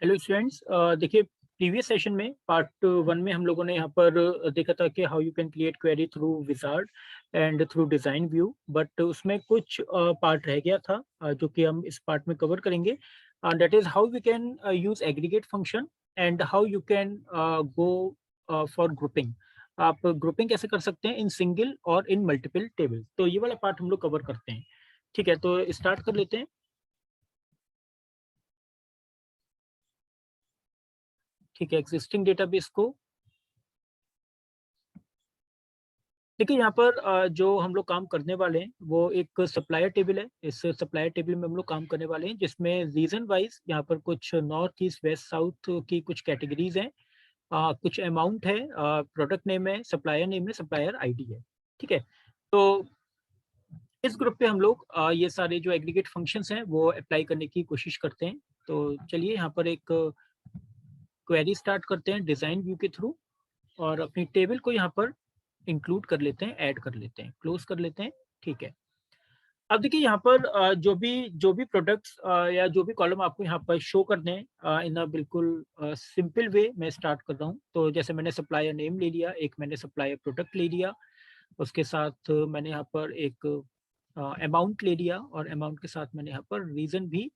Hello students, देखिए previous session में part one में हम लोगों ने यहाँ पर देखा था कि how you can create query through wizard and through design view. But उसमें कुछ पार्ट रह गया था जो कि हम इस पार्ट में कवर करेंगे। That is how we can use aggregate function and how you can go for grouping. आप ग्रुपिंग कैसे कर सकते हैं इन सिंगल और इन मल्टीपल टेबल। तो ये वाला पार्ट हम लोग कवर करते हैं। ठीक है, तो स्टार्ट कर लेते हैं। ठीक है, एग्जिस्टिंग डेटाबेस को देखिए यहाँ पर जो हम लोग काम करने वाले हैं वो एक सप्लायर टेबल है। इस सप्लायर टेबल में हम लोग काम करने वाले हैं जिसमें रीजन वाइज यहाँ पर कुछ नॉर्थ ईस्ट वेस्ट साउथ की कुछ कैटेगरीज हैं। कुछ अमाउंट है, प्रोडक्ट नेम है, सप्लायर नेम है, सप्लायर आईडी है। ठीक है, तो इस ग्रुप पे हम लोग ये सारे जो एग्रीगेट फंक्शंस हैं वो अप्लाई करने की कोशिश करते हैं। तो चलिए यहाँ पर एक क्वेरी स्टार्ट करते हैं डिजाइन व्यू के थ्रू और अपनी टेबल को यहाँ पर इंक्लूड कर लेते हैं, ऐड कर लेते हैं, क्लोज कर लेते हैं। ठीक है, अब देखिए यहाँ पर जो भी प्रोडक्ट्स या जो भी कॉलम आपको यहाँ पर शो करने हैं इन अ बिल्कुल सिंपल वे मैं स्टार्ट कर रहा हूँ। तो जैसे मैंने सप्लायर नेम ले लिया, एक मैंने सप्लायर प्रोडक्ट ले लिया, उसके साथ मैंने यहाँ पर एक अमाउंट ले लिया और अमाउंट के साथ मैंने यहाँ पर रीजन भी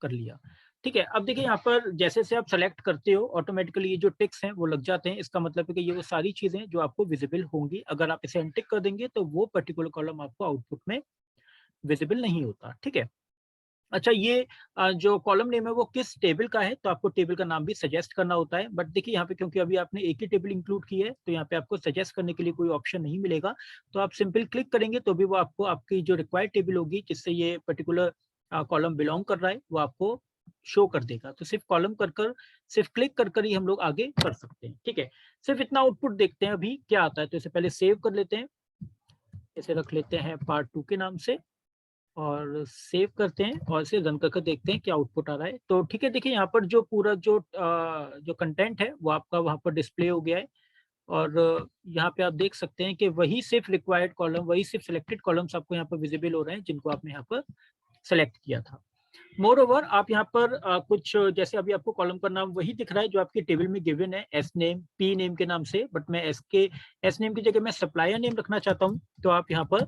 कर लिया। ठीक है, अब देखिए यहाँ पर जैसे से आप सेलेक्ट करते हो ऑटोमेटिकली ये जो टिक्स हैं वो लग जाते हैं। इसका मतलब है कि ये वो सारी चीजें जो आपको विजिबल होंगी। अगर आप इसे अनटिक कर देंगे तो वो पर्टिकुलर कॉलम आपको आउटपुट में विजिबल नहीं होता। ठीक है, अच्छा ये जो कॉलम नेम है वो किस टेबल का है, तो आपको टेबल का नाम भी सजेस्ट करना होता है। बट देखिए यहाँ पे क्योंकि अभी आपने एक ही टेबल इंक्लूड की है तो यहाँ पे आपको सजेस्ट करने के लिए कोई ऑप्शन नहीं मिलेगा। तो आप सिंपल क्लिक करेंगे तो भी वो आपको आपकी जो रिक्वायर्ड टेबल होगी जिससे ये पर्टिकुलर कॉलम बिलोंग कर रहा है वो आपको शो कर देगा। तो सिर्फ कॉलम कर कर सिर्फ क्लिक कर कर ही हम लोग आगे कर सकते हैं। ठीक है, सिर्फ इतना आउटपुट देखते हैं अभी क्या आता है। तो इसे पहले सेव कर लेते हैं, इसे रख लेते हैं पार्ट 2 के नाम से और सेव करते हैं और इसे रन करके देखते हैं क्या आउटपुट आ रहा है। तो ठीक है, देखिए यहाँ पर जो पूरा जो कंटेंट है वो आपका वहाँ पर डिस्प्ले हो गया है। और यहाँ पे आप देख सकते हैं कि वही सिर्फ रिक्वायर्ड कॉलम, वही सिर्फ सिलेक्टेड कॉलम्स आपको यहाँ पर विजिबल हो रहे हैं जिनको आपने यहाँ पर सेलेक्ट किया था। मोर ओवर आप यहाँ पर कुछ जैसे अभी आपको कॉलम का नाम वही दिख रहा है जो आपकी टेबल में गिवन है, एस नेम पी नेम के नाम से। बट मैं एस नेम की जगह मैं सप्लायर नेम रखना चाहता हूँ। तो आप यहाँ पर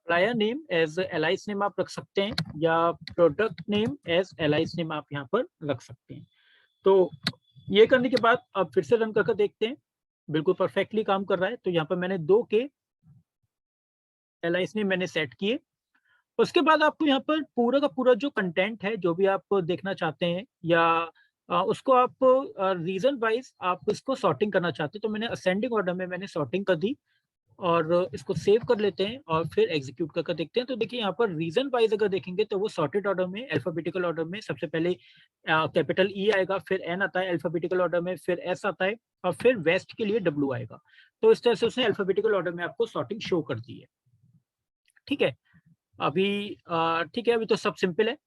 supplier name as alias name आप रख सकते हैं या product name as alias name आप यहाँ पर रख सकते हैं। तो ये करने के बाद अब फिर से रन करके देखते हैं, बिल्कुल परफेक्टली काम कर रहा है। तो यहाँ पर मैंने 2 के एलाइस नेम मैंने सेट किए। उसके बाद आपको यहाँ पर पूरा का पूरा जो कंटेंट है जो भी आप देखना चाहते हैं या उसको आप रीजन वाइज आप इसको सॉर्टिंग करना चाहते हैं तो मैंने असेंडिंग ऑर्डर में मैंने सॉर्टिंग कर दी और इसको सेव कर लेते हैं और फिर एग्जीक्यूट करके देखते हैं। तो देखिए यहाँ पर रीजन वाइज अगर देखेंगे तो वो सॉर्टेड ऑर्डर में, अल्फाबेटिकल ऑर्डर में सबसे पहले कैपिटल ई आएगा, फिर एन आता है अल्फाबेटिकल ऑर्डर में, फिर एस आता है और फिर वेस्ट के लिए डब्ल्यू आएगा। तो इस तरह से उसने अल्फाबेटिकल ऑर्डर में आपको सॉर्टिंग शो कर दी है। ठीक है, अभी ठीक है, अभी तो सब सिंपल है।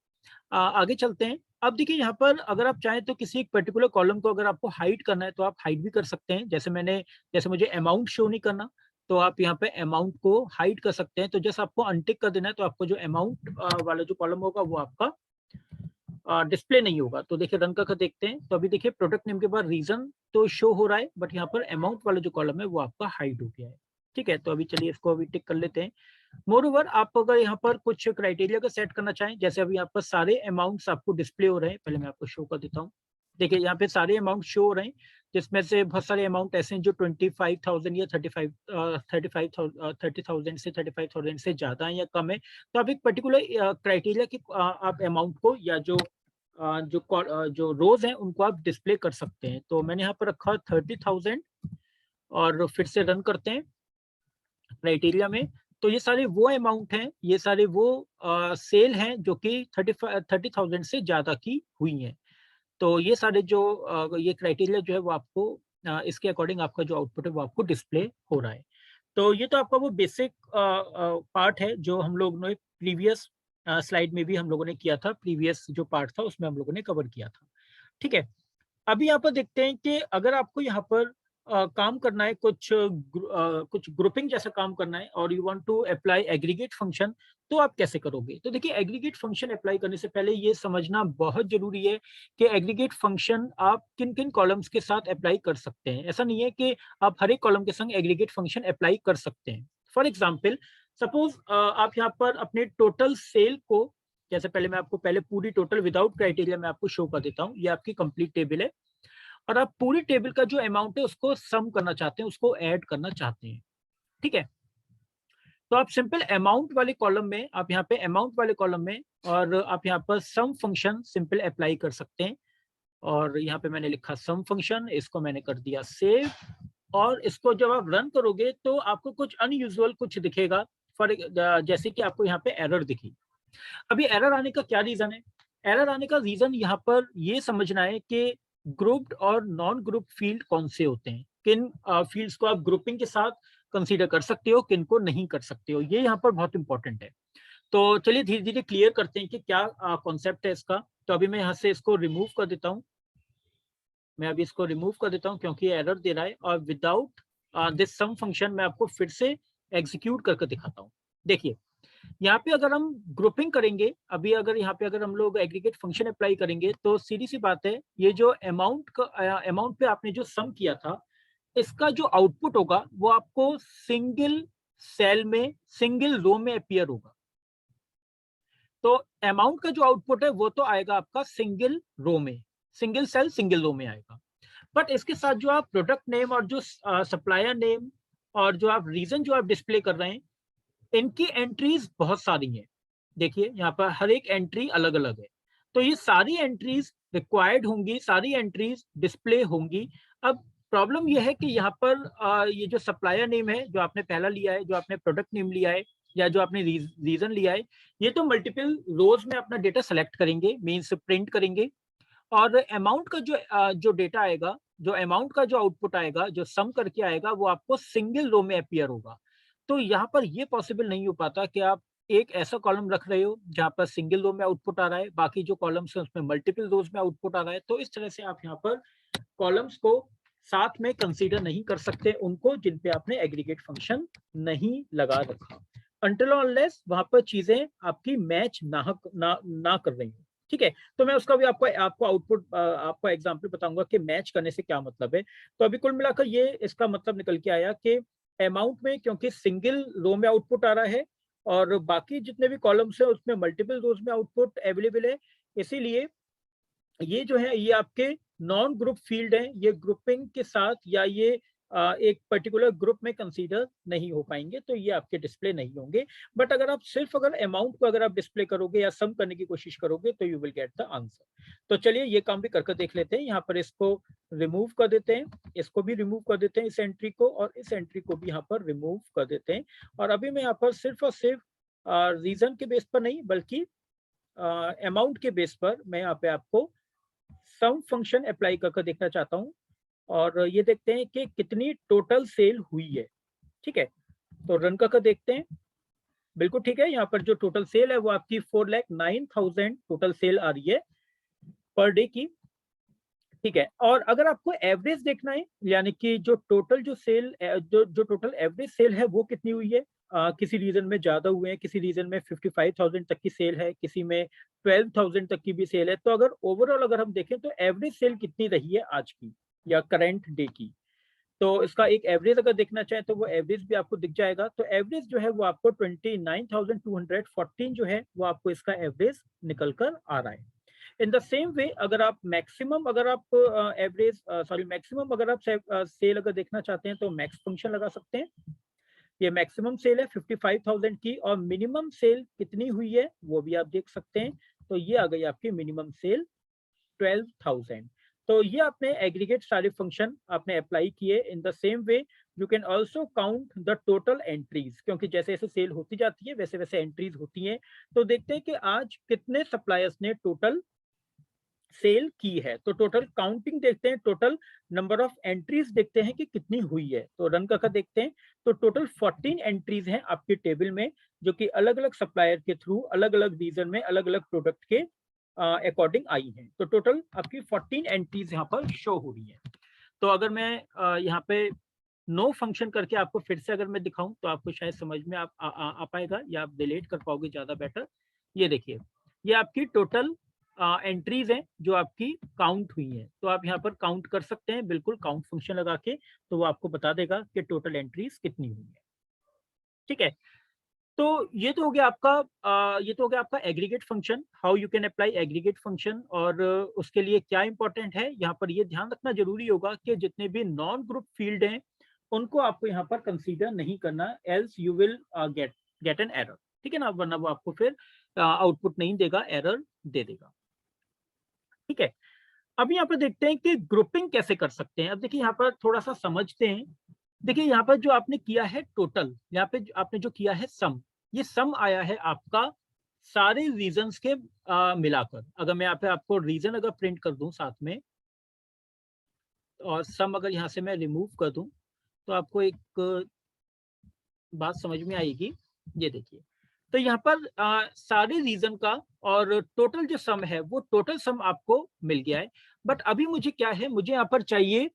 आगे चलते हैं। अब देखिए यहाँ पर अगर आप चाहें तो किसी एक पर्टिकुलर कॉलम को अगर आपको हाइड करना है तो आप हाइड भी कर सकते हैं। जैसे मुझे अमाउंट शो नहीं करना तो आप यहाँ पे अमाउंट को हाइड कर सकते हैं। तो जैसे आपको अनटिक कर देना है तो आपको जो अमाउंट वाला जो कॉलम होगा वो आपका डिस्प्ले नहीं होगा। तो देखिए रन करके देखते हैं। तो अभी देखिए प्रोडक्ट नेम के बाद रीजन तो शो हो रहा है बट यहाँ पर अमाउंट वाला जो कॉलम है वो आपका हाइड हो गया है। ठीक है, तो अभी चलिए इसको अभी टिक कर लेते हैं। मोरओवर आप अगर यहाँ पर कुछ क्राइटेरिया का सेट करना चाहें, जैसे अभी यहाँ पर सारे अमाउंट्स आपको डिस्प्ले हो रहे हैं, पहले मैं आपको शो कर देता हूँ। देखिए यहाँ पे सारे अमाउंट शो हो रहे हैं जिसमें से बहुत सारे अमाउंट ऐसे हैं जो 25,000 या 30,000 से 35,000 से ज्यादा है या कम है। तो आप एक पर्टिकुलर क्राइटेरिया की आप अमाउंट को या जो रोज हैं उनको आप डिस्प्ले कर सकते हैं। तो मैंने यहाँ पर रखा 30,000 और फिर से रन करते हैं क्राइटेरिया में। तो ये सारे वो अमाउंट हैं, ये सारे वो सेल हैं जो कि 30,000 से ज़्यादा की हुई हैं। तो ये सारे जो ये क्राइटेरिया जो है वो आपको इसके अकॉर्डिंग आपका जो आउटपुट है वो आपको डिस्प्ले हो रहा है। तो ये तो आपका वो बेसिक पार्ट है जो हम लोग ने प्रीवियस स्लाइड में भी हम लोगों ने किया था। प्रीवियस जो पार्ट था उसमें हम लोगों ने कवर किया था। ठीक है, अभी यहाँ पर देखते हैं कि अगर आपको यहाँ पर काम करना है, कुछ ग्रुपिंग जैसा काम करना है और you want to apply aggregate function, तो आप कैसे करोगे? तो देखिए एग्रीगेट फंक्शन अप्लाई करने से पहले ये समझना बहुत ज़रूरी है कि एग्रीगेट फंक्शन आप किन-किन कॉलम्स के साथ अप्लाई कर सकते हैं। ऐसा नहीं है कि आप हर एक कॉलम के संग एग्रीगेट फंक्शन अप्लाई कर सकते हैं। फॉर एग्ज़ाम्पल सपोज़ आप यहाँ पर अपने टोटल सेल को, जैसे पहले मैं आपको पहले पूरी टोटल विदाउट क्राइटेरिया मैं आपको शो कर देता हूँ। ये आपकी कंप्लीट टेबल है और आप पूरी टेबल का जो अमाउंट है उसको सम करना चाहते हैं, उसको ऐड करना चाहते हैं, ठीक है? तो आप सिंपल अमाउंट वाले कॉलम में, आप यहाँ पे अमाउंट वाले कॉलम में और आप यहाँ पर सम फंक्शन सिंपल अप्लाई कर सकते हैं और यहाँ पे मैंने लिखा सम फंक्शन, इसको मैंने कर दिया सेव और इसको जब आप रन करोगे तो आपको कुछ अनयूजुअल कुछ दिखेगा। जैसे कि आपको यहाँ पे एरर दिखी। अभी एरर आने का क्या रीज़न है? एरर आने का रीज़न यहाँ पर ये समझना है कि ग्रुप्ड और नॉन ग्रुप फील्ड कौन से होते हैं? किन फील्ड्स को आप ग्रुपिंग के साथ कंसीडर कर सकते हो, किन को नहीं कर सकते हो? ये यहाँ पर बहुत इंपॉर्टेंट है। तो चलिए धीरे-धीरे क्लियर करते हैं कि क्या कॉन्सेप्ट है इसका। तो अभी मैं यहाँ से इसको रिमूव कर देता हूँ। मैं अभी इसको रिमूव कर देता हूँ क्योंकि ये एरर दे रहा है और विदाउट दिस सम फंक्शन मैं आपको फिर से एग्जीक्यूट करके दिखाता हूँ। देखिए, यहाँ पे अगर हम ग्रुपिंग करेंगे, अभी अगर यहाँ पे अगर हम लोग एग्रीगेट फंक्शन अप्लाई करेंगे तो सीधी सी बात है, ये जो अमाउंट पे आपने जो सम किया था, इसका जो आउटपुट होगा वो आपको सिंगल सेल में, सिंगल रो में अपीयर होगा। तो अमाउंट का जो आउटपुट है वो तो आएगा आपका सिंगल रो में, सिंगल सेल सिंगल रो में आएगा। बट इसके साथ जो आप प्रोडक्ट नेम और जो सप्लायर नेम और जो आप रीजन जो आप डिस्प्ले कर रहे हैं, इनकी एंट्रीज बहुत सारी हैं। देखिए यहाँ पर हर एक एंट्री अलग-अलग है। तो ये सारी एंट्रीज रिक्वायर्ड होंगी, सारी एंट्रीज डिस्प्ले होंगी। अब प्रॉब्लम ये है कि यहाँ पर ये जो सप्लायर नेम है, जो आपने पहला लिया है, जो आपने प्रोडक्ट नेम लिया है या जो आपने रीजन लिया है, ये तो मल्टीपल रोज में अपना डेटा सेलेक्ट करेंगे, मीन्स प्रिंट करेंगे और अमाउंट का जो डेटा आएगा, जो अमाउंट का जो आउटपुट आएगा, जो सम करके आएगा, वो आपको सिंगल रो में अपीयर होगा। तो यहाँ पर ये पॉसिबल नहीं हो पाता कि आप एक ऐसा कॉलम रख रहे हो जहाँ पर सिंगल रो में आउटपुट आ रहा है, बाकी जो कॉलम्स हैं उसमें मल्टीपल रोज में आउटपुट आ रहा है। तो इस तरह से आप यहाँ पर कॉलम्स को साथ में कंसीडर नहीं कर सकते उनको जिन पे आपने एग्रीगेट फंक्शन नहीं लगा रखा। अनटिल अनलेस वहां पर चीजें आपकी मैच ना कर रही हो। ठीक है, तो मैं उसका भी आपको आउटपुट आपको एग्जांपल बताऊंगा कि मैच करने से क्या मतलब है। तो अभी कुल मिलाकर ये इसका मतलब निकल के आया कि अमाउंट में क्योंकि सिंगल रो में आउटपुट आ रहा है और बाकी जितने भी कॉलम्स हैं उसमें मल्टीपल रोज में आउटपुट अवेलेबल है, इसीलिए ये जो है ये आपके नॉन ग्रुप फील्ड हैं, ये ग्रुपिंग के साथ या ये एक पर्टिकुलर ग्रुप में कंसीडर नहीं हो पाएंगे, तो ये आपके डिस्प्ले नहीं होंगे। बट अगर आप सिर्फ अगर अमाउंट को अगर आप डिस्प्ले करोगे या सम करने की कोशिश करोगे तो you will get the answer. तो चलिए ये काम भी करके देख लेते हैं। यहाँ पर इसको रिमूव कर देते हैं, इसको भी रिमूव कर देते हैं, इस एंट्री को और इस एंट्री को भी यहाँ पर रिमूव कर देते हैं। और अभी मैं यहाँ पर सिर्फ और सिर्फ रीजन के बेस पर नहीं बल्कि अमाउंट के बेस पर मैं यहाँ पे आपको सम फंक्शन अप्लाई करके देखना चाहता हूँ और ये देखते हैं कि कितनी टोटल सेल हुई है। ठीक है, तो रन करके देखते हैं। बिल्कुल ठीक है, यहाँ पर जो टोटल सेल है वो आपकी 4,09,000 टोटल सेल आ रही है पर डे की। ठीक है, और अगर आपको एवरेज देखना है यानी कि जो टोटल एवरेज सेल है वो कितनी हुई है, किसी रीजन में ज्यादा हुए हैं, किसी रीजन में 55,000 तक की सेल है, किसी में 12,000 तक की भी सेल है। तो अगर ओवरऑल अगर हम देखें तो एवरेज सेल कितनी रही है आज की या करंट डे की, तो इसका एक एवरेज अगर देखना चाहें तो वो एवरेज भी आपको दिख जाएगा। तो एवरेज जो है वो आपको 29,214 जो है वो आपको इसका एवरेज निकल कर आ रहा है। इन द सेम वे अगर आप मैक्सिमम अगर आप एवरेज सॉरी मैक्सिमम अगर आप सेल अगर देखना चाहते हैं तो मैक्स फंक्शन लगा सकते हैं। ये मैक्सिमम सेल है 55,000 की और मिनिमम सेल कितनी हुई है वो भी आप देख सकते हैं। तो ये आ गई आपकी मिनिमम सेल 12,000। तो ये आपने एग्रीगेट सारे फंक्शन आपने अप्लाई किए। In the same way you can also count the total entries, क्योंकि जैसे जैसे सेल होती जाती है वैसे वैसे एंट्रीज होती हैं। तो देखते हैं कि आज कितने सप्लायर्स ने टोटल सेल की है। तो टोटल काउंटिंग देखते हैं, टोटल नंबर ऑफ एंट्रीज देखते हैं कि कितनी हुई है। तो रन करके देखते हैं। तो टोटल 14 एंट्रीज हैं आपके टेबल में जो कि अलग अलग सप्लायर के थ्रू अलग अलग रीजन में अलग अलग प्रोडक्ट के अकॉर्डिंग आई हैं। तो टोटल आपकी 14 एंट्रीज यहाँ पर शो हो रही है। तो अगर मैं यहाँ पे नो फंक्शन करके आपको फिर से अगर मैं दिखाऊं तो आपको शायद समझ में आ पाएगा या आप रिलेट कर पाओगे ज़्यादा बेटर। ये देखिए, ये आपकी टोटल एंट्रीज हैं जो आपकी काउंट हुई हैं। तो आप यहाँ पर काउंट कर सकते हैं बिल्कुल काउंट फंक्शन लगा के, तो वो आपको बता देगा कि टोटल एंट्रीज कितनी हुई है। ठीक है, तो ये तो हो गया आपका ये तो हो गया आपका aggregate function, how you can apply aggregate function. और उसके लिए क्या इंपॉर्टेंट है, यहाँ पर ये ध्यान रखना जरूरी होगा कि जितने भी नॉन ग्रुप फील्ड हैं उनको आपको यहाँ पर कंसीडर नहीं करना, else you will get get an error. ठीक है ना, वरना वो आपको फिर आउटपुट नहीं देगा, एरर दे देगा। ठीक है, अब यहाँ पर देखते हैं कि ग्रुपिंग कैसे कर सकते हैं। अब देखिए यहाँ पर थोड़ा सा समझते हैं। देखिए यहाँ पर जो आपने किया है टोटल, यहाँ पे आपने जो किया है सम, ये सम आया है आपका सारे रीजंस के मिलाकर। अगर मैं यहाँ पे आपको रीजन अगर प्रिंट कर दूं साथ में, और सम अगर यहाँ से मैं रिमूव कर दूं, तो आपको एक बात समझ में आएगी। ये देखिए, तो यहाँ पर सारे रीजन का और टोटल जो सम है वो टोटल सम आपको मिल गया है। बट अभी मुझे क्या है, मुझे यहाँ पर चाहिए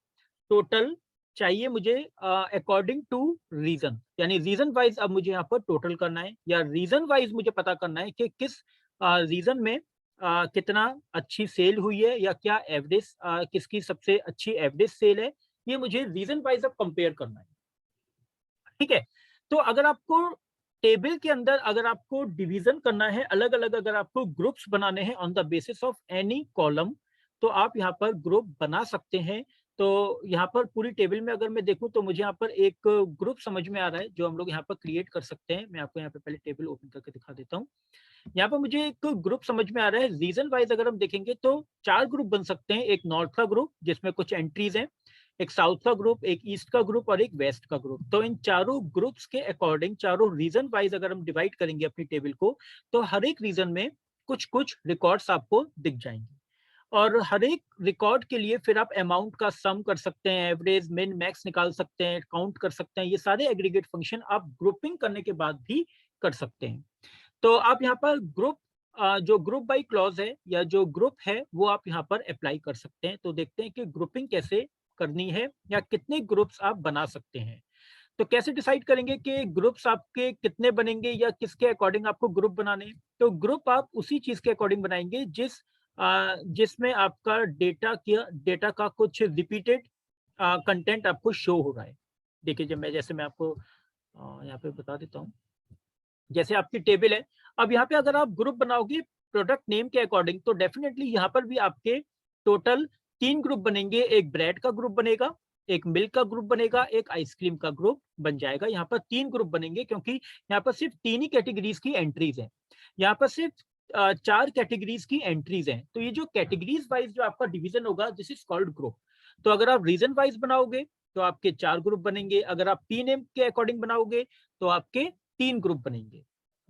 टोटल, चाहिए मुझे अकॉर्डिंग टू रीजन, यानी रीजन वाइज अब मुझे यहाँ पर टोटल करना है, या रीजन वाइज मुझे पता करना है कि किस रीजन में कितना अच्छी सेल हुई है, या क्या एवरेज किसकी सबसे अच्छी एवरेज सेल है। ये मुझे रीजन वाइज अब कंपेयर करना है। ठीक है, तो अगर आपको टेबल के अंदर अगर आपको डिवीजन करना है, अलग अलग अगर आपको ग्रुप्स बनाने हैं on the basis of any column, तो आप यहाँ पर ग्रुप बना सकते हैं। तो यहाँ पर पूरी टेबल में अगर मैं देखूं तो मुझे यहाँ पर एक ग्रुप समझ में आ रहा है जो हम लोग यहाँ पर क्रिएट कर सकते हैं। मैं आपको यहाँ पे पहले टेबल ओपन करके दिखा देता हूँ। यहाँ पर मुझे एक ग्रुप समझ में आ रहा है। रीजन वाइज अगर हम देखेंगे तो 4 ग्रुप बन सकते हैं। एक नॉर्थ का ग्रुप जिसमें कुछ एंट्रीज हैं, एक साउथ का ग्रुप, एक ईस्ट का ग्रुप और एक वेस्ट का ग्रुप। तो इन चारों ग्रुप्स के अकॉर्डिंग, चारों रीजन वाइज अगर हम डिवाइड करेंगे अपनी टेबल को, तो हर एक रीजन में कुछ कुछ रिकॉर्ड्स आपको दिख जाएंगे। और हर एक रिकॉर्ड के लिए फिर आप अमाउंट का सम कर सकते हैं, एवरेज, मिन, मैक्स निकाल सकते हैं, काउंट कर सकते हैं। ये सारे एग्रीगेट फंक्शन आप ग्रुपिंग करने के बाद भी कर सकते हैं। तो आप यहाँ पर ग्रुप जो ग्रुप बाय क्लॉज है या जो ग्रुप है वो आप यहाँ पर अप्लाई कर सकते हैं। तो देखते हैं कि ग्रुपिंग कैसे करनी है या कितने ग्रुप्स आप बना सकते हैं। तो कैसे डिसाइड करेंगे कि ग्रुप्स आपके कितने बनेंगे या किसके अकॉर्डिंग आपको ग्रुप बनाने हैं। तो ग्रुप आप उसी चीज के अकॉर्डिंग बनाएंगे जिसमें आपका डेटा का कुछ रिपीटेड कंटेंट आपको शो हो रहा है। देखिए, जब मैं जैसे मैं आपको यहाँ पे बता देता हूँ, जैसे आपकी टेबल है, अब यहाँ पे अगर आप ग्रुप बनाओगे प्रोडक्ट नेम के अकॉर्डिंग, तो डेफिनेटली यहाँ पर भी आपके टोटल 3 ग्रुप बनेंगे। एक ब्रेड का ग्रुप बनेगा, एक मिल्क का ग्रुप बनेगा, एक आइसक्रीम का ग्रुप बन जाएगा। यहाँ पर 3 ग्रुप बनेंगे क्योंकि यहाँ पर सिर्फ 3 ही कैटेगरीज की एंट्रीज हैं। यहाँ पर सिर्फ 4 कैटेगरीज की एंट्रीज हैं। तो ये जो कैटेगरीज वाइज जो आपका डिवीजन होगा, दिस इज कॉल्ड ग्रुप। तो अगर आप रीजन वाइज बनाओगे तो आपके 4 ग्रुप बनेंगे। अगर आप पी नेम के अकॉर्डिंग बनाओगे तो आपके 3 ग्रुप बनेंगे।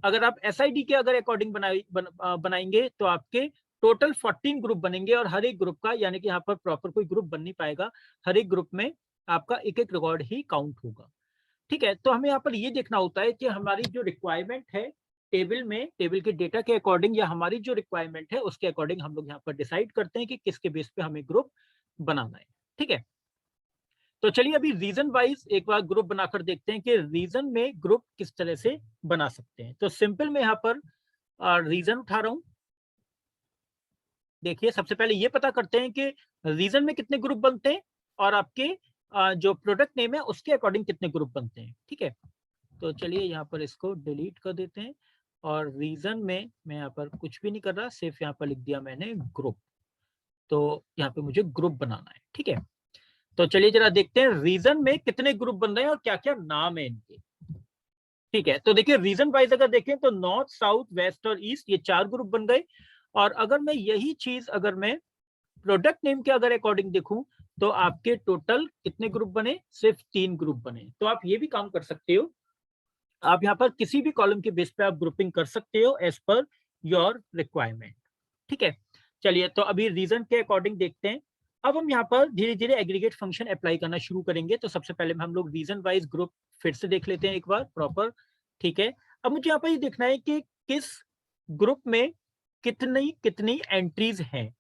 अगर आप एसआईडी के अगर अकॉर्डिंग बनाएंगे तो आपके टोटल 14 ग्रुप बनेंगे। और हर एक ग्रुप का, यानी कि यहाँ पर प्रॉपर कोई ग्रुप बन नहीं पाएगा, हर एक ग्रुप में आपका एक एक रिकॉर्ड ही काउंट होगा। ठीक है, तो हमें यहाँ पर ये देखना होता है कि हमारी जो रिक्वायरमेंट है टेबल में, टेबल के डेटा के अकॉर्डिंग, या हमारी जो रिक्वायरमेंट है उसके अकॉर्डिंग हम लोग यहाँ पर डिसाइड करते हैं कि किसके बेस पे हमें ग्रुप बनाना है। ठीक है, तो चलिए अभी रीजन वाइज एक बार ग्रुप बनाकर देखते हैं कि रीजन में ग्रुप किस तरह से बना सकते हैं। तो सिंपल मैं यहाँ पर रीजन उठा रहा हूं। देखिए, सबसे पहले ये पता करते हैं कि रीजन में कितने ग्रुप बनते हैं और आपके जो प्रोडक्ट नेम है उसके अकॉर्डिंग कितने ग्रुप बनते हैं। ठीक है, तो चलिए यहाँ पर इसको डिलीट कर देते हैं। और रीजन में मैं यहाँ पर कुछ भी नहीं कर रहा, सिर्फ यहाँ पर लिख दिया मैंने ग्रुप। तो यहाँ पे मुझे ग्रुप बनाना है। ठीक है, तो चलिए जरा देखते हैं रीजन में कितने ग्रुप बन रहे हैं और क्या क्या नाम है इनके। ठीक है, तो देखिए रीजन वाइज अगर देखें तो नॉर्थ, साउथ, वेस्ट और ईस्ट, ये 4 ग्रुप बन गए। और अगर मैं यही चीज अगर मैं प्रोडक्ट नेम के अगर अकॉर्डिंग देखूं तो आपके टोटल कितने ग्रुप बने, सिर्फ 3 ग्रुप बने। तो आप ये भी काम कर सकते हो, आप यहाँ पर किसी भी कॉलम के बेस पे आप ग्रुपिंग कर सकते हो एज पर योर रिक्वायरमेंट। ठीक है, चलिए तो अभी रीजन के अकॉर्डिंग देखते हैं। अब हम यहाँ पर धीरे धीरे एग्रीगेट फंक्शन अप्लाई करना शुरू करेंगे। तो सबसे पहले हम लोग रीजन वाइज ग्रुप फिर से देख लेते हैं एक बार प्रॉपर। ठीक है, अब मुझे यहाँ पर ये देखना है कि किस ग्रुप में कितनी कितनी एंट्रीज हैं,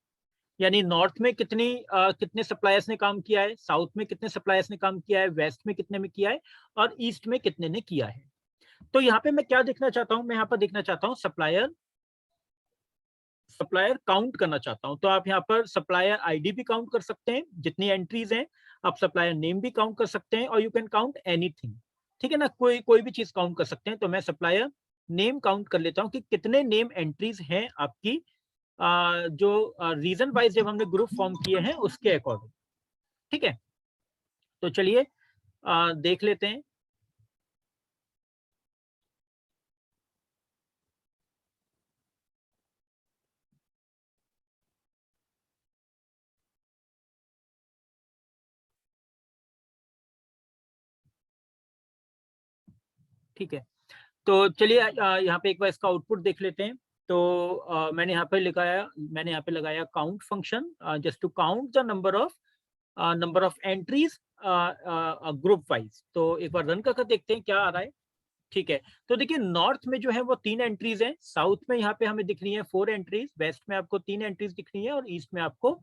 यानी नॉर्थ में कितने सप्लायर्स ने काम किया है, साउथ में कितने सप्लायर्स ने काम किया है, वेस्ट में कितने में किया है और ईस्ट में कितने ने किया है। तो यहाँ पे मैं क्या देखना चाहता हूँ, मैं यहाँ पर देखना चाहता हूँ सप्लायर सप्लायर काउंट करना चाहता हूँ। तो आप यहाँ पर सप्लायर आईडी भी काउंट कर सकते हैं, जितनी एंट्रीज हैं। आप सप्लायर नेम भी काउंट कर सकते हैं और यू कैन काउंट एनीथिंग। ठीक है ना, कोई कोई भी चीज काउंट कर सकते हैं। तो मैं सप्लायर नेम काउंट कर लेता हूँ कि कितने नेम एंट्रीज हैं आपकी जो रीजन वाइज जब हमने ग्रुप फॉर्म किए हैं उसके अकॉर्डिंग। ठीक है, तो चलिए देख लेते हैं। ठीक है, तो चलिए यहाँ पे एक बार इसका आउटपुट देख लेते हैं। तो मैंने यहाँ पे लगाया count function just to count the number of entries group wise. तो एक बार रन करके देखते हैं क्या आ रहा है। ठीक है, तो देखिए नॉर्थ में जो है वो 3 एंट्रीज हैं, साउथ में यहाँ पे हमें दिख रही है 4 एंट्रीज, वेस्ट में आपको 3 एंट्रीज दिख रही है और ईस्ट में आपको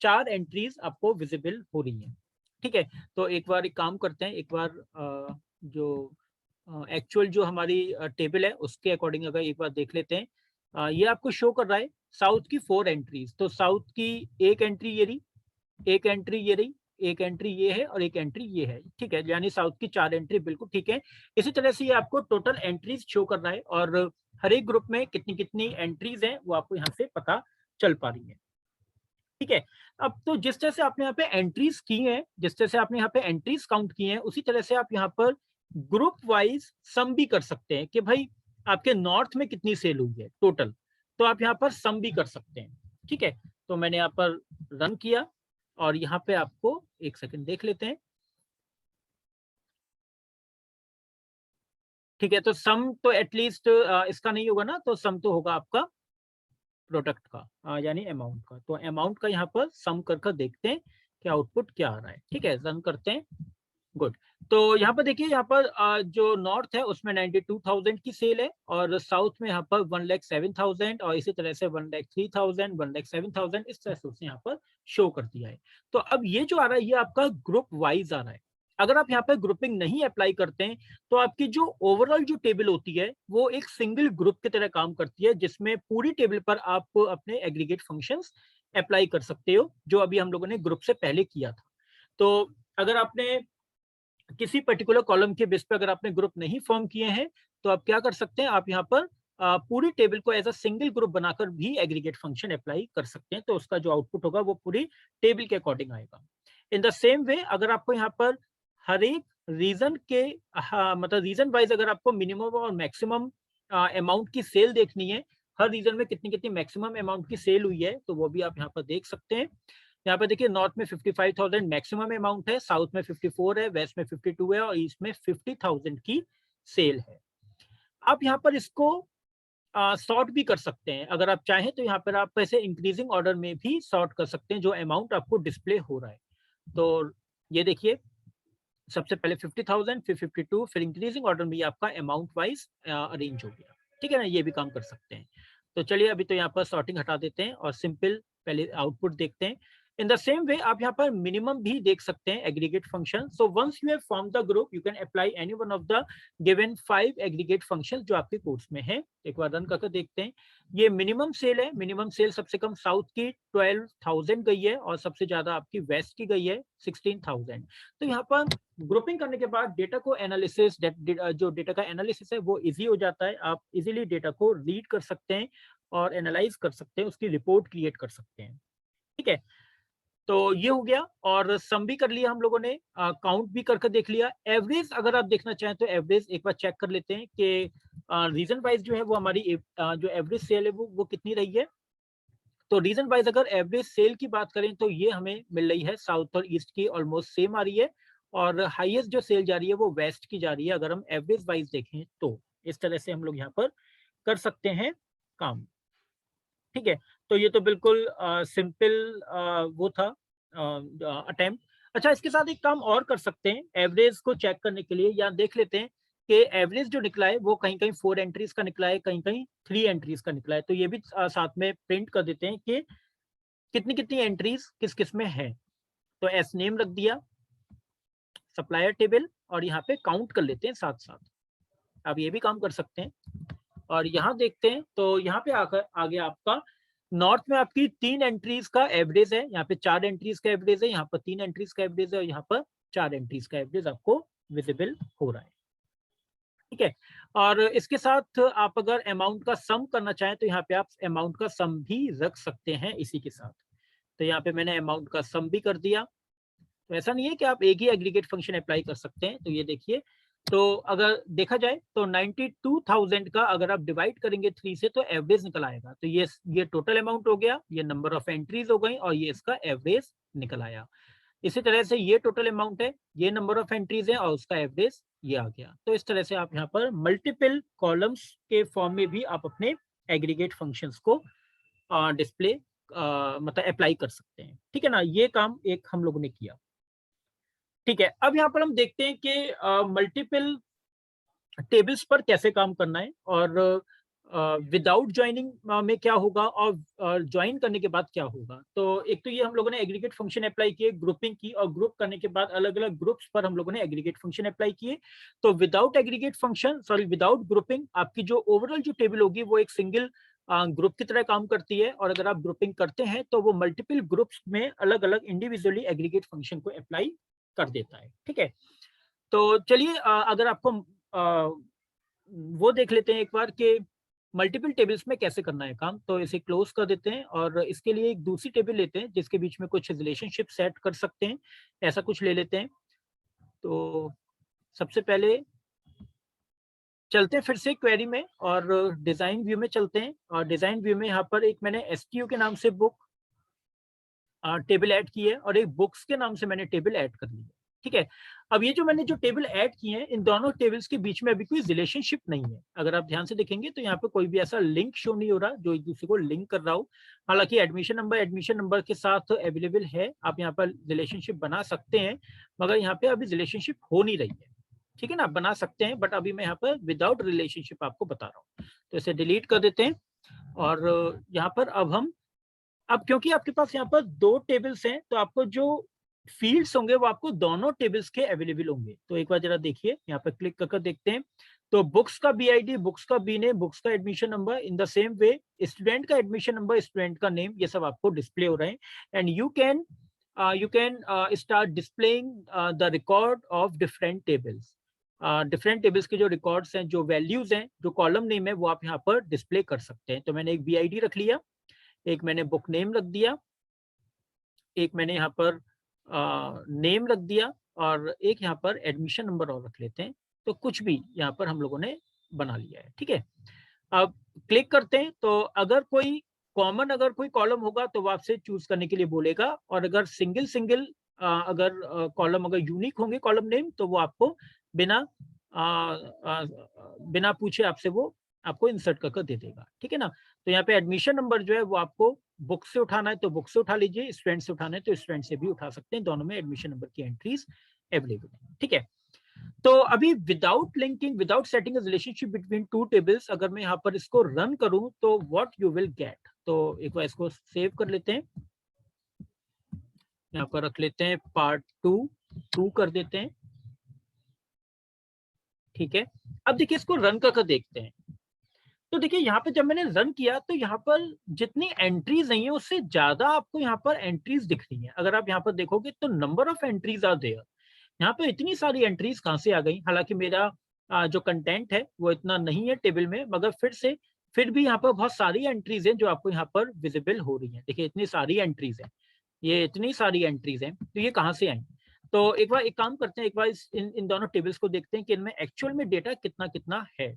4 एंट्रीज आपको विजिबल हो रही है। ठीक है, तो एक बार एक काम करते हैं, एक बार जो एक्चुअल जो हमारी टेबल है उसके अकॉर्डिंग अगर एक बार देख लेते हैं। ये आपको शो कर रहा है साउथ की 4 एंट्रीज। तो साउथ की एक एंट्री ये रही, एक एंट्री ये रही, एक एंट्री ये है और एक एंट्री ये है। ठीक है, यानी साउथ की 4 एंट्री बिल्कुल ठीक है। इसी तरह से ये आपको टोटल एंट्रीज शो कर रहा है और हर एक ग्रुप में कितनी कितनी एंट्रीज हैं वो आपको यहाँ से पता चल पा रही है। ठीक है, अब तो जिस तरह से आपने यहाँ पे एंट्रीज की हैं, जिस तरह से आपने यहाँ पे एंट्रीज काउंट की हैं, उसी तरह से आप यहाँ पर ग्रुप वाइज सम भी कर सकते हैं कि भाई आपके नॉर्थ में कितनी सेल हुई है टोटल। तो आप यहाँ पर सम भी कर सकते हैं। ठीक है, तो मैंने यहाँ पर रन किया और यहाँ पे आपको एक सेकंड देख लेते हैं। ठीक है, तो सम तो एटलीस्ट इसका नहीं होगा ना, तो सम तो होगा आपका प्रोडक्ट का यानी अमाउंट का। तो अमाउंट का यहाँ पर सम कर कर देखते हैं कि आउटपुट क्या आ रहा है। ठीक है, रन करते हैं। गुड, तो यहाँ पर देखिए, यहाँ पर जो नॉर्थ है उसमें 92,000 की सेल है और साउथ में यहाँ पर 1,07,000 और इसी तरह से 1,03,000, 1,07,000 इस तरह से उसने यहाँ पर शो कर दिया है। तो अब ये जो आ रहा है ये आपका ग्रुप वाइज आ रहा है। अगर आप यहाँ पर ग्रुपिंग नहीं अप्लाई करते हैं तो आपकी जो ओवरऑल जो टेबल होती है वो एक सिंगल ग्रुप की तरह काम करती है, जिसमें पूरी टेबल पर आप अपने एग्रीगेट फंक्शंस अप्लाई कर सकते हो, जो अभी हम लोगों ने ग्रुप से पहले किया था। तो अगर आपने किसी पर्टिकुलर कॉलम के बेस पे अगर आपने ग्रुप नहीं फॉर्म किए हैं तो आप क्या कर सकते हैं, आप यहाँ पर पूरी टेबल को एज अ सिंगल ग्रुप बनाकर भी एग्रीगेट फंक्शन अप्लाई कर सकते हैं। तो उसका जो आउटपुट होगा वो पूरी टेबल के अकॉर्डिंग आएगा। इन द सेम वे अगर आपको यहाँ पर हर एक रीजन के मतलब रीजन वाइज अगर आपको मिनिमम और मैक्सिमम अमाउंट की सेल देखनी है, हर रीजन में कितनी कितनी मैक्सिमम अमाउंट की सेल हुई है, तो वो भी आप यहाँ पर देख सकते हैं। यहाँ पे देखिए नॉर्थ में 55,000 मैक्सिमम अमाउंट है, साउथ में 54 है, वेस्ट में 52 है और ईस्ट में 50,000 की सेल है। आप यहाँ पर इसको सॉर्ट भी कर सकते हैं, अगर आप चाहें तो यहाँ पर आप ऐसे इंक्रीजिंग ऑर्डर में भी सॉर्ट कर सकते हैं जो अमाउंट आपको डिस्प्ले हो रहा है। तो ये देखिए, सबसे पहले 50,000 फिर 52, फिर इंक्रीजिंग ऑर्डर में आपका अमाउंट वाइज अरेंज हो गया। ठीक है ना, ये भी काम कर सकते हैं। तो चलिए अभी तो यहाँ पर सॉर्टिंग हटा देते हैं और सिंपल पहले आउटपुट देखते हैं। इन द सेम वे आप यहाँ पर मिनिमम भी देख सकते हैं aggregate function. So once you have form the group you can apply any one of the given 5 aggregate function जो आपके कोर्स में है। एक बार रन करके देखते हैं। ये मिनिमम सेल है, मिनिमम सेल सबसे कम साउथ की 12,000 गई है और सबसे ज्यादा आपकी वेस्ट की गई है 16,000। तो यहाँ पर ग्रुपिंग करने के बाद डेटा को एनालिसिस, जो डेटा का एनालिसिस है वो इजी हो जाता है। आप इजीली डेटा को रीड कर सकते हैं और एनालाइज कर सकते हैं, उसकी रिपोर्ट क्रिएट कर सकते हैं। ठीक है, तो ये हो गया और सम भी कर लिया हम लोगों ने, काउंट भी करके देख लिया। एवरेज अगर आप देखना चाहें तो एवरेज एक बार चेक कर लेते हैं कि रीजन वाइज जो है वो हमारी जो एवरेज सेल है वो कितनी रही है। तो रीजन वाइज अगर एवरेज सेल की बात करें तो ये हमें मिल रही है साउथ और ईस्ट की ऑलमोस्ट सेम आ रही है और हाईएस्ट जो सेल जा रही है वो वेस्ट की जा रही है, अगर हम एवरेज वाइज देखें तो। इस तरह से हम लोग यहाँ पर कर सकते हैं काम। ठीक है, तो ये तो बिल्कुल सिंपल वो था अटेम्प्ट। अच्छा, इसके साथ एक काम और कर सकते हैं एवरेज को चेक करने के लिए, या देख लेते हैं कि एवरेज जो निकला है वो कहीं कहीं 4 एंट्रीज का निकला है, कहीं कहीं 3 एंट्रीज का निकला है। तो ये भी साथ में प्रिंट कर देते हैं कि कितनी कितनी एंट्रीज किस किस में है। तो एस नेम रख दिया, सप्लायर टेबल, और यहाँ पे काउंट कर लेते हैं साथ साथ। आप ये भी काम कर सकते हैं। और यहाँ देखते हैं तो यहाँ पे आकर आगे आपका नॉर्थ में आपकी 3 एंट्रीज का एवरेज है, यहाँ पे 4 एंट्रीज का एवरेज है, यहाँ पर 3 एंट्रीज का एवरेज है, और यहाँ पर 4 एंट्रीज का एवरेज आपको विजिबल हो रहा है। ठीक है। और इसके साथ आप अगर अमाउंट का सम करना चाहें तो यहाँ पे आप अमाउंट का सम भी रख सकते हैं इसी के साथ। तो यहाँ पे मैंने अमाउंट का सम भी कर दिया। तो ऐसा नहीं है कि आप एक ही एग्रीगेट फंक्शन अप्लाई कर सकते हैं। तो ये देखिए, तो अगर देखा जाए तो 92,000 का अगर आप डिवाइड करेंगे 3 से तो एवरेज निकल आएगा। तो ये टोटल अमाउंट हो गया, ये नंबर ऑफ एंट्रीज हो गई, और ये इसका एवरेज निकल आया। इसी तरह से ये टोटल अमाउंट है, ये नंबर ऑफ एंट्रीज है, और उसका एवरेज ये आ गया। तो इस तरह से आप यहाँ पर मल्टीपल कॉलम्स के फॉर्म में भी आप अपने एग्रीगेट फंक्शंस को डिस्प्ले मतलब अप्लाई कर सकते हैं। ठीक है ना, ये काम एक हम लोगों ने किया। ठीक है, अब यहाँ पर हम देखते हैं कि मल्टीपल टेबल्स पर कैसे काम करना है, और विदाउट ज्वाइनिंग में क्या होगा, और ज्वाइन करने के बाद क्या होगा। तो एक तो ये हम लोगों ने एग्रीगेट फंक्शन अप्लाई किए, ग्रुपिंग की, और ग्रुप करने के बाद अलग अलग ग्रुप्स पर हम लोगों ने एग्रीगेट फंक्शन अप्लाई किए। तो without aggregate function, sorry without grouping, आपकी जो ओवरऑल जो टेबल होगी वो एक सिंगल ग्रुप की तरह काम करती है। और अगर आप ग्रुपिंग करते हैं तो वो मल्टीपल ग्रुप्स में अलग अलग इंडिविजुअली एग्रीगेट फंक्शन को अप्लाई कर देता है। ठीक है, तो चलिए अगर आपको वो देख लेते हैं एक बार कि मल्टीपल टेबल्स में कैसे करना है काम। तो इसे क्लोज कर देते हैं, और इसके लिए एक दूसरी टेबल लेते हैं जिसके बीच में कुछ रिलेशनशिप सेट कर सकते हैं, ऐसा कुछ ले लेते हैं। तो सबसे पहले चलते हैं फिर से क्वेरी में, और डिजाइन व्यू में चलते हैं। और डिजाइन व्यू में यहाँ पर एक मैंने एसटीयू के नाम से बुक टेबल ऐड की है, और एक बुक्स के नाम से मैंने टेबल ऐड कर ली है। ठीक है, अब ये जो मैंने जो टेबल ऐड की है, इन दोनों टेबल्स के बीच में अभी कोई रिलेशनशिप नहीं है। अगर आप ध्यान से देखेंगे तो यहाँ पे कोई भी ऐसा लिंक शो नहीं हो रहा जो एक दूसरे को लिंक कर रहा हो। हालांकि एडमिशन नंबर के साथ अवेलेबल है, आप यहाँ पर रिलेशनशिप बना सकते हैं, मगर यहाँ पे अभी रिलेशनशिप हो नहीं रही है। ठीक है ना, बना सकते हैं, बट अभी मैं यहाँ पर विदाउट रिलेशनशिप आपको बता रहा हूँ। तो इसे डिलीट कर देते हैं, और यहाँ पर अब क्योंकि आपके पास यहाँ पर 2 टेबल्स हैं, तो आपको जो फील्ड्स होंगे वो आपको दोनों टेबल्स के अवेलेबल होंगे। तो एक बार जरा देखिए, यहाँ पर क्लिक कर देखते हैं। तो बुक्स का बीआईडी, बुक्स का बी नेम, बुक्स का admission number, in the same way student का एडमिशन नंबर, स्टूडेंट का नेम, ये सब आपको डिस्प्ले हो रहे हैं। And you can start displaying the record of different tables. Different tables के जो रिकॉर्ड्स हैं, जो वैल्यूज हैं, जो कॉलम नेम है, वो आप यहाँ पर डिस्प्ले कर सकते हैं। तो मैंने एक बीआईडी रख लिया, एक मैंने बुक नेम रख दिया, एक मैंने यहाँ पर नेम रख दिया, और एक यहाँ पर एडमिशन नंबर और रख लेते हैं। तो कुछ भी यहाँ पर हम लोगों ने बना लिया है। ठीक है, अब क्लिक करते हैं, तो अगर कोई कॉमन अगर कोई कॉलम होगा तो वो आपसे चूज करने के लिए बोलेगा, और अगर सिंगल सिंगल अगर कॉलम अगर यूनिक होंगे कॉलम नेम, तो वो आपको बिना बिना पूछे आपसे वो आपको इंसर्ट कर दे देगा। ठीक है ना, तो यहाँ पे एडमिशन नंबर जो है वो आपको बुक से उठाना है तो बुक से उठा लीजिए, स्टूडेंट से उठाना है तो स्टूडेंट से भी उठा सकते हैं, दोनों में एडमिशन नंबर की एंट्रीज अवेलेबल है। ठीक है, तो अभी without linking, without setting a relationship between 2 tables, अगर मैं यहाँ पर इसको रन करूं तो व्हाट यू विल गेट। तो एक बार इसको सेव कर लेते हैं, यहाँ पर रख लेते हैं पार्ट 2 कर देते हैं। ठीक है, अब देखिए इसको रन कर देखते हैं। तो देखिए यहाँ पे जब मैंने रन किया तो यहाँ पर जितनी एंट्रीज नहीं है उससे ज्यादा आपको यहाँ पर एंट्रीज दिख रही हैं। अगर आप यहाँ पर देखोगे तो number of entries are there. यहाँ पे इतनी सारी एंट्रीज कहाँ से आ गई। हालांकि मेरा जो कंटेंट है वो इतना नहीं है टेबल में, मगर फिर भी यहाँ पर बहुत सारी एंट्रीज हैं जो आपको यहाँ पर विजिबल हो रही हैं। देखिए इतनी सारी एंट्रीज हैं, ये इतनी सारी एंट्रीज हैं, तो ये कहाँ से आई। तो एक बार एक काम करते हैं, एक बार इन दोनों टेबल्स को देखते हैं कि इनमें एक्चुअल में डेटा कितना कितना है।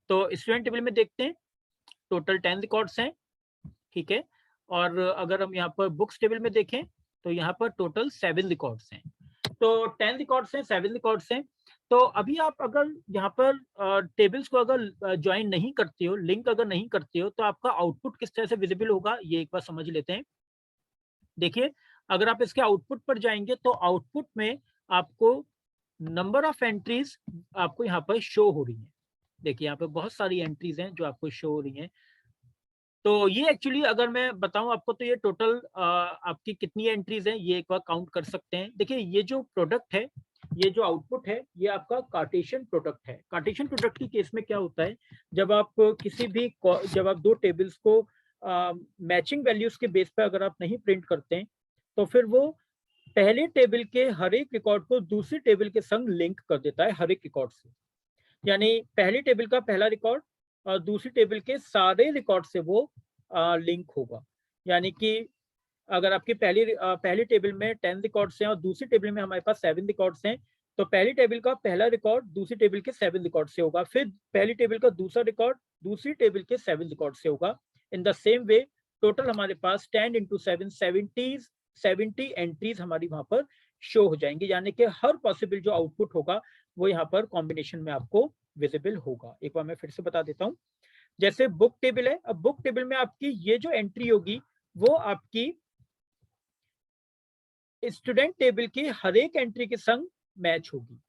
तो स्टूडेंट टेबल में देखते हैं, टोटल 10 रिकॉर्ड्स हैं। ठीक है, और अगर हम यहाँ पर बुक्स टेबल में देखें तो यहाँ पर टोटल 7 रिकॉर्ड्स हैं। तो 10 रिकॉर्ड्स हैं, 7 रिकॉर्ड्स हैं। तो अभी आप अगर यहाँ पर टेबल्स को अगर ज्वाइन नहीं करते हो, लिंक अगर नहीं करते हो, तो आपका आउटपुट किस तरह से विजिबल होगा ये एक बार समझ लेते हैं। देखिए, अगर आप इसके आउटपुट पर जाएंगे तो आउटपुट में आपको नंबर ऑफ एंट्रीज आपको यहाँ पर शो हो रही है। देखिए यहाँ पे बहुत सारी एंट्रीज हैं जो आपको शो हो रही हैं। तो ये एक्चुअली अगर मैं बताऊं आपको तो ये टोटल आपकी कितनी एंट्रीज हैं ये एक बार काउंट कर सकते हैं। देखिए ये जो प्रोडक्ट है, ये जो आउटपुट है, ये आपका कार्टेशियन प्रोडक्ट है। कार्टेशियन प्रोडक्ट की केस में क्या होता है, जब आप किसी भी जब आप दो टेबल्स को मैचिंग वैल्यूज के बेस पे अगर आप नहीं प्रिंट करते हैं तो फिर वो पहले टेबल के हर एक रिकॉर्ड को दूसरी टेबल के संग लिंक कर देता है हर एक रिकॉर्ड से। यानी पहली टेबल का पहला रिकॉर्ड और दूसरी टेबल के सारे रिकॉर्ड से वो लिंक होगा। यानी कि अगर आपकी पहली टेबल में 10 रिकॉर्ड्स हैं और दूसरी टेबल में हमारे पास 7 रिकॉर्ड्स हैं, तो पहली टेबल का पहला रिकॉर्ड दूसरी टेबल के 7 रिकॉर्ड से होगा, फिर पहली टेबल का दूसरा रिकॉर्ड दूसरी टेबल के 7 रिकॉर्ड से होगा। In the same way total हमारे पास 10 इंटू 7 70 एंट्रीज हमारी वहां पर शो हो जाएंगी। यानी कि हर पॉसिबल जो आउटपुट होगा वो यहाँ पर कॉम्बिनेशन में आपको विजिबल होगा। एक बार मैं फिर से बता देता हूँ। जैसे बुक टेबल है, अब बुक टेबल में आपकी ये जो एंट्री होगी वो आपकी स्टूडेंट टेबल की हर एक एंट्री के संग मैच होगी।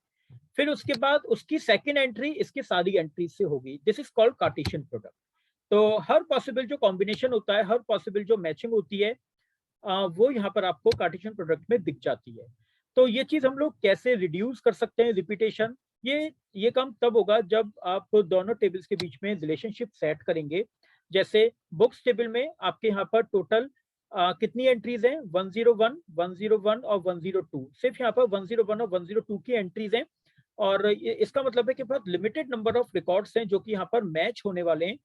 फिर उसके बाद उसकी सेकंड एंट्री इसकी सारी एंट्री से होगी। This is called Cartesian product. तो हर पॉसिबल जो कॉम्बिनेशन होता है, हर पॉसिबल जो मैचिंग होती है, वो यहाँ पर आपको कार्टेशियन प्रोडक्ट में दिख जाती है। तो ये चीज हम लोग कैसे रिड्यूस कर सकते हैं रिपीटेशन, ये काम तब होगा जब आप दोनों टेबल्स के बीच में रिलेशनशिप सेट करेंगे। जैसे बुक्स टेबल में आपके यहाँ पर टोटल कितनी एंट्रीज हैं, 101, 101 और 102। सिर्फ यहाँ पर 101 और 102 की एंट्रीज हैं। और इसका मतलब है कि बहुत लिमिटेड नंबर ऑफ रिकॉर्ड्स हैं जो कि यहाँ पर मैच होने वाले हैं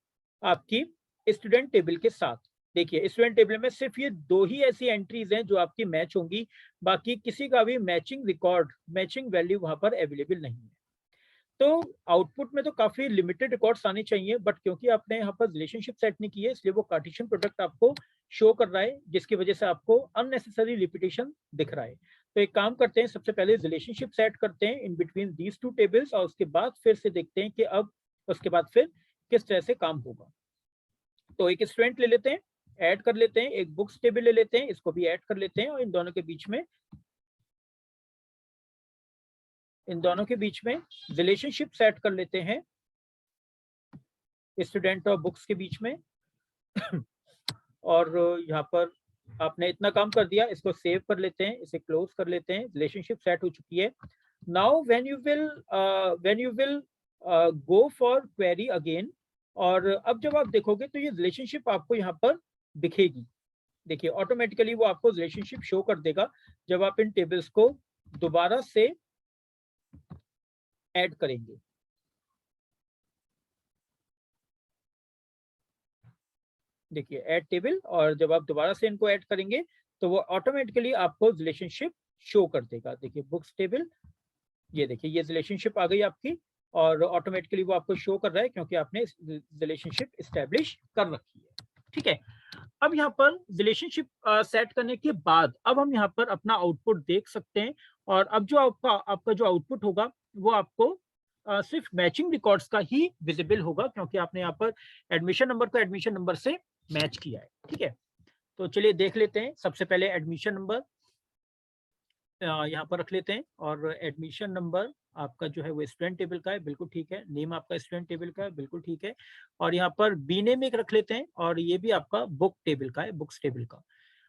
आपकी स्टूडेंट टेबल के साथ। देखिए स्टूडेंट टेबल में सिर्फ ये दो ही ऐसी एंट्रीज हैं जो आपकी मैच होंगी, बाकी किसी का भी मैचिंग रिकॉर्ड, मैचिंग वैल्यू वहां पर अवेलेबल नहीं है। तो आउटपुट में तो काफी लिमिटेड रिकॉर्ड्स आने चाहिए, बट क्योंकि आपने यहाँ पर रिलेशनशिप सेट नहीं की है इसलिए वो कार्टेशियन प्रोडक्ट आपको शो कर रहा है, जिसकी वजह से आपको अननेसेसरी रिपीटेशन दिख रहा है। तो एक काम करते हैं, सबसे पहले रिलेशनशिप सेट करते हैं in between these two tables, और उसके बाद फिर से देखते हैं कि अब उसके बाद फिर किस तरह से काम होगा। तो एक स्टूडेंट ले लेते हैं, ऐड कर लेते हैं, एक बुक्स टेबल ले लेते हैं, इसको भी ऐड कर लेते हैं, और इन दोनों के बीच में रिलेशनशिप सेट कर लेते हैं स्टूडेंट और बुक्स के बीच में। और यहाँ पर आपने इतना काम कर दिया, इसको सेव कर लेते हैं, इसे क्लोज कर लेते हैं, रिलेशनशिप सेट हो चुकी है। Now when you will go for query again, और अब जब आप देखोगे तो ये रिलेशनशिप आपको यहाँ पर दिखेगी। देखिए ऑटोमेटिकली वो आपको रिलेशनशिप शो कर देगा जब आप इन टेबल्स को दोबारा से ऐड करेंगे। देखिए ऐड टेबल, और जब आप दोबारा से इनको ऐड करेंगे तो वो ऑटोमेटिकली आपको रिलेशनशिप शो कर देगा। देखिए बुक्स टेबल, ये देखिए ये रिलेशनशिप आ गई आपकी, और ऑटोमेटिकली वो आपको शो कर रहा है क्योंकि आपने रिलेशनशिप इस्टेब्लिश कर रखी है। ठीक है, अब यहाँ पर रिलेशनशिप सेट करने के बाद अब हम यहाँ पर अपना आउटपुट देख सकते हैं। और अब जो आपका जो आउटपुट होगा वो आपको सिर्फ मैचिंग रिकॉर्ड्स का ही विजिबल होगा, क्योंकि आपने यहाँ पर एडमिशन नंबर को एडमिशन नंबर से मैच किया है। ठीक है, तो चलिए देख लेते हैं। सबसे पहले एडमिशन नंबर यहाँ पर रख लेते हैं, और एडमिशन नंबर आपका जो है वो स्टूडेंट टेबल का है, बिल्कुल ठीक है। नेम आपका स्टूडेंट टेबल का है, बिल्कुल ठीक है। और यहाँ पर बी नेम एक रख लेते हैं, और ये भी आपका बुक टेबल का है, बुक्स टेबल का।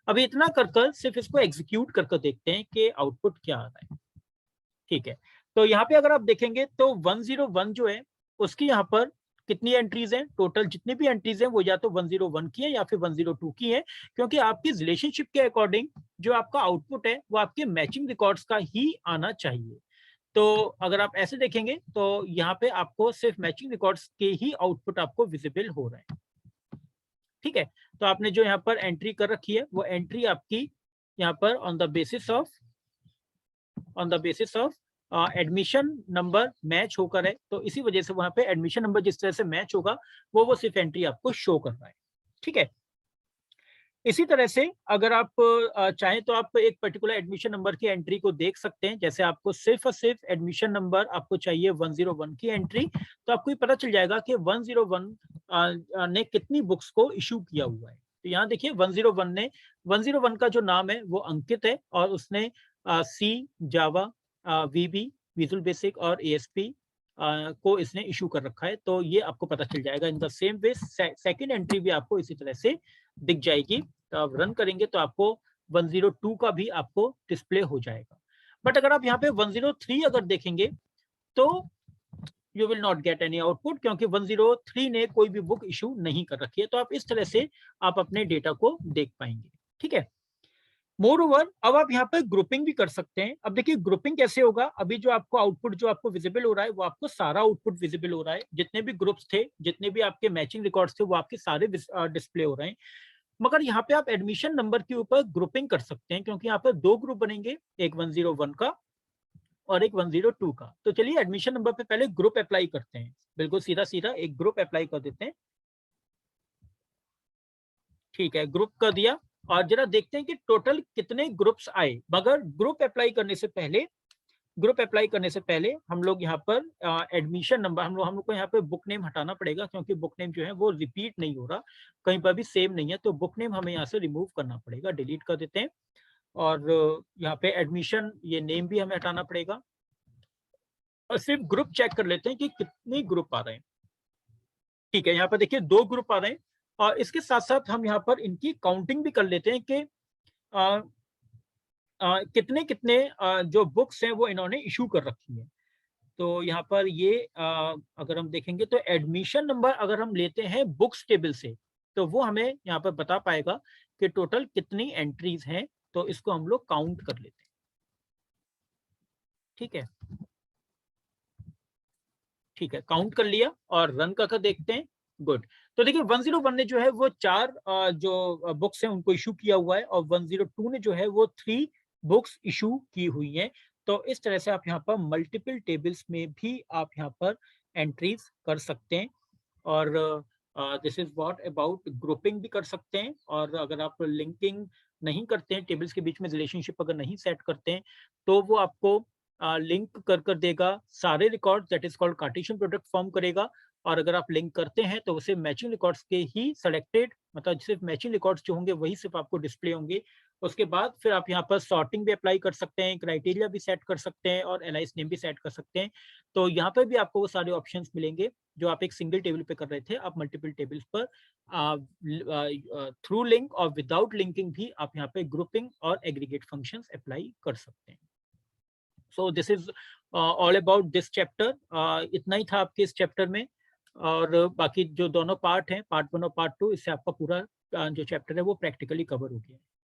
अभी इतना कर सिर्फ इसको एग्जीक्यूट कर देखते हैं कि आउटपुट क्या आ रहा है। ठीक है, तो यहाँ पे अगर आप देखेंगे तो 101 जो है उसकी यहाँ पर कितनी एंट्रीज हैं, टोटल जितनी भी एंट्रीज हैं वो या तो 101 की है या फिर 102 की है, क्योंकि आपकी रिलेशनशिप के अकॉर्डिंग जो आपका आउटपुट है वो आपके मैचिंग रिकॉर्ड्स का ही आना चाहिए। तो अगर आप ऐसे देखेंगे तो यहाँ पे आपको सिर्फ मैचिंग रिकॉर्ड्स के ही आउटपुट आपको विजिबल हो रहे हैं। ठीक है, तो आपने जो यहाँ पर एंट्री कर रखी है वो एंट्री आपकी यहाँ पर on the basis of admission number match होकर है, तो इसी वजह से वहां पे एडमिशन नंबर जिस तरह से मैच होगा वो सिर्फ एंट्री आपको शो कर रहा है। ठीक है, इसी तरह से अगर आप चाहें तो आप एक पर्टिकुलर एडमिशन नंबर की एंट्री को देख सकते हैं। जैसे आपको सिर्फ और सिर्फ एडमिशन नंबर आपको चाहिए 101 की एंट्री, तो आपको ये पता चल जाएगा कि 101 ने कितनी बुक्स को इशू किया हुआ है। तो यहाँ देखिए 101 का जो नाम है वो अंकित है, और उसने सी, जावा, वीबी, विजुअल बेसिक और एएसपी को इसने इशू कर रखा है, तो ये आपको पता चल जाएगा। In the same way second entry भी आपको इसी तरह से दिख जाएगी। तो आप रन करेंगे तो आपको 102 का भी आपको डिस्प्ले हो जाएगा। बट अगर आप यहाँ पे 103 अगर देखेंगे तो you will not get any output, क्योंकि 103 ने कोई भी बुक इशू नहीं कर रखी है। तो आप इस तरह से आप अपने डेटा को देख पाएंगे। ठीक है। मोर ओवर अब आप यहाँ पे ग्रुपिंग भी कर सकते हैं। अब देखिए ग्रुपिंग कैसे होगा, अभी जो आपको आउटपुट जो आपको विजिबल हो रहा है वो आपको सारा आउटपुट विजिबल हो रहा है। जितने भी ग्रुप्स थे, जितने भी आपके मैचिंग रिकॉर्ड्स थे, वो आपके सारे डिस्प्ले हो रहे हैं। मगर यहाँ पे आप एडमिशन नंबर के ऊपर ग्रुपिंग कर सकते हैं, क्योंकि यहाँ पर दो ग्रुप बनेंगे, एक 101 का और एक 102 का। तो चलिए एडमिशन नंबर पे पहले ग्रुप अप्लाई करते हैं। बिल्कुल सीधा सीधा एक ग्रुप अप्लाई कर देते हैं। ठीक है, ग्रुप कर दिया और जरा देखते हैं कि टोटल कितने ग्रुप्स आए। मगर ग्रुप अप्लाई करने से पहले हम लोग यहाँ पर एडमिशन नंबर, हम लोग को यहाँ पे बुक नेम हटाना पड़ेगा, क्योंकि बुक नेम जो है वो रिपीट नहीं हो रहा, कहीं पर भी सेम नहीं है। तो बुक नेम हमें यहाँ से रिमूव करना पड़ेगा, डिलीट कर देते हैं। और यहाँ पे एडमिशन ये नेम भी हमें हटाना पड़ेगा। और सिर्फ ग्रुप चेक कर लेते हैं कि कितने ग्रुप आ रहे हैं। ठीक है, यहाँ पर देखिए 2 ग्रुप आ रहे हैं। और इसके साथ साथ हम यहाँ पर इनकी काउंटिंग भी कर लेते हैं कि कितने कितने जो बुक्स हैं वो इन्होंने इशू कर रखी है। तो यहाँ पर ये अगर हम देखेंगे तो एडमिशन नंबर अगर हम लेते हैं बुक्स टेबल से, तो वो हमें यहाँ पर बता पाएगा कि टोटल कितनी एंट्रीज हैं। तो इसको हम लोग काउंट कर लेते हैं। ठीक है, ठीक है, काउंट कर लिया और रन कर देखते हैं। गुड। तो देखिए 101 ने जो है वो 4 जो बुक्स हैं उनको इशू किया हुआ है, और 102 ने जो है वो 3 बुक्स इशू की हुई हैं। तो इस तरह से आप यहाँ पर मल्टीपल टेबल्स में भी आप यहाँ पर एंट्रीज कर सकते हैं। और this is what about grouping भी कर सकते हैं। और अगर आप लिंकिंग नहीं करते हैं, टेबल्स के बीच में रिलेशनशिप अगर नहीं सेट करते हैं, तो वो आपको लिंक कर देगा सारे record, that is called Cartesian product form करेगा। और अगर आप लिंक करते हैं तो उसे मैचिंग रिकॉर्ड्स के ही सेलेक्टेड, मतलब सिर्फ मैचिंग रिकॉर्ड्स जो होंगे वही सिर्फ आपको डिस्प्ले होंगे। उसके बाद फिर आप यहाँ पर सॉर्टिंग भी अप्लाई कर सकते हैं, क्राइटेरिया भी सेट कर सकते हैं और एलाइस नेम भी सेट कर सकते हैं। तो यहाँ पर भी आपको वो सारे ऑप्शंस मिलेंगे जो आप एक सिंगल टेबल पे कर रहे थे, आप मल्टीपल टेबल्स पर थ्रू लिंक और विदाउट लिंकिंग भी आप यहाँ पे ग्रुपिंग और एग्रीगेट फंक्शंस अप्लाई कर सकते हैं। So this is all about this chapter. इतना ही था आपके इस चैप्टर में। और बाकी जो दोनों पार्ट हैं, पार्ट 1 और पार्ट 2, इससे आपका पूरा जो चैप्टर है वो प्रैक्टिकली कवर हो गया है।